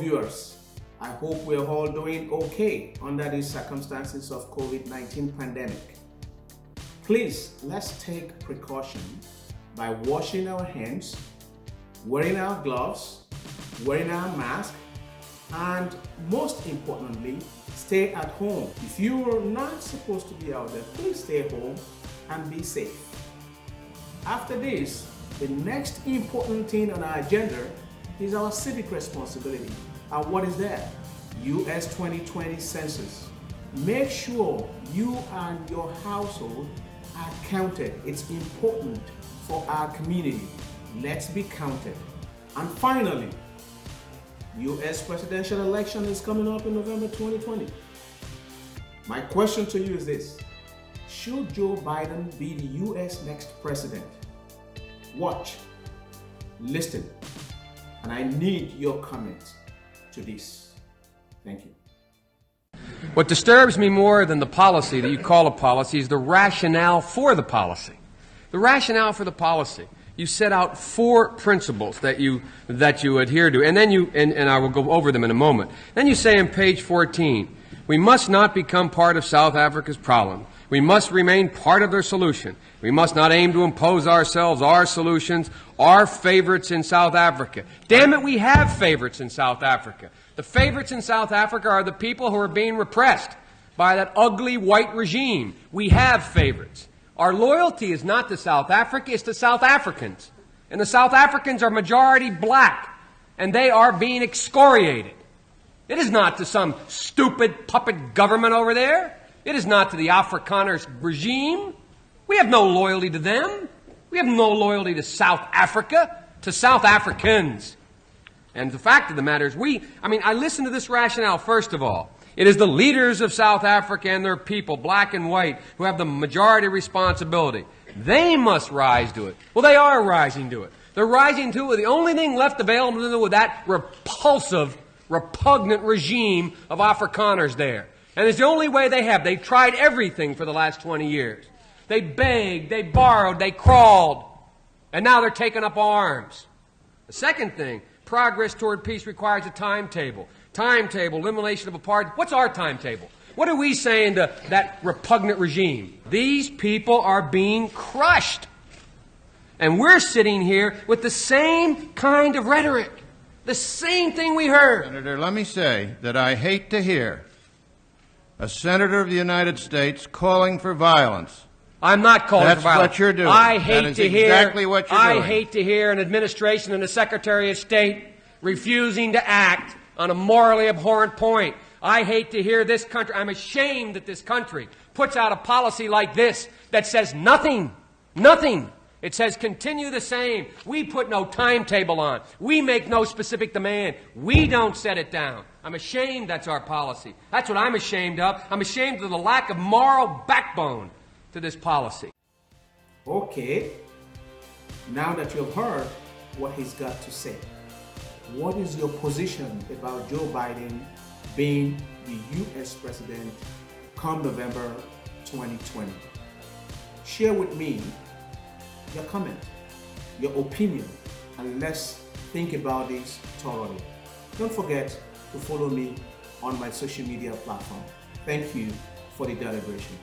viewers, I hope we're all doing okay under these circumstances of COVID-19 pandemic. Please, let's take precaution by washing our hands, wearing our gloves, wearing our mask, and most importantly, stay at home. If you're not supposed to be out there, please stay home and be safe. After this, the next important thing on our agenda is our civic responsibility. And what is that? U.S. 2020 Census. Make sure you and your household are counted. It's important for our community. Let's be counted. And finally, U.S. presidential election is coming up in November 2020. My question to you is this: should Joe Biden be the U.S. next president? Watch, listen, and I need your comments to this. Thank you. What disturbs me more than the policy that you call a policy is the rationale for the policy. The rationale for the policy. You set out 4 principles that you adhere to, and then and I will go over them in a moment. Then you say on page 14, we must not become part of South Africa's problem. We must remain part of their solution. We must not aim to impose ourselves, our solutions, our favorites in South Africa. Damn it, we have favorites in South Africa. The favorites in South Africa are the people who are being repressed by that ugly white regime. We have favorites. Our loyalty is not to South Africa, it's to South Africans. And the South Africans are majority black, and they are being excoriated. It is not to some stupid puppet government over there. It is not to the Afrikaners regime. We have no loyalty to them. We have no loyalty to South Africa, to South Africans. And the fact of the matter is I listen to this rationale first of all. It is the leaders of South Africa and their people, black and white, who have the majority responsibility. They must rise to it. Well, they are rising to it. They're rising to it. The only thing left available to them with that repulsive, repugnant regime of Afrikaners there. And it's the only way they have. They've tried everything for the last 20 years. They begged, they borrowed, they crawled, and now they're taking up arms. The second thing, progress toward peace requires a timetable. Timetable, elimination of apartheid. What's our timetable? What are we saying to that repugnant regime? These people are being crushed. And we're sitting here with the same kind of rhetoric. The same thing we heard. Senator, let me say that I hate to hear a senator of the United States calling for violence. I'm not calling for violence. That's what you're doing. I hate to hear exactly what you're doing. I hate to hear an administration and a Secretary of State refusing to act on a morally abhorrent point. I hate to hear this country. I'm ashamed that this country puts out a policy like this that says nothing. Nothing. It says continue the same. We put no timetable on. We make no specific demand. We don't set it down. I'm ashamed that's our policy. That's what I'm ashamed of. I'm ashamed of the lack of moral backbone to this policy. Okay, now that you've heard what he's got to say, what is your position about Joe Biden being the U.S. president come November 2020? Share with me your comment, your opinion, and let's think about this thoroughly. Don't forget to follow me on my social media platform. Thank you for the deliberation.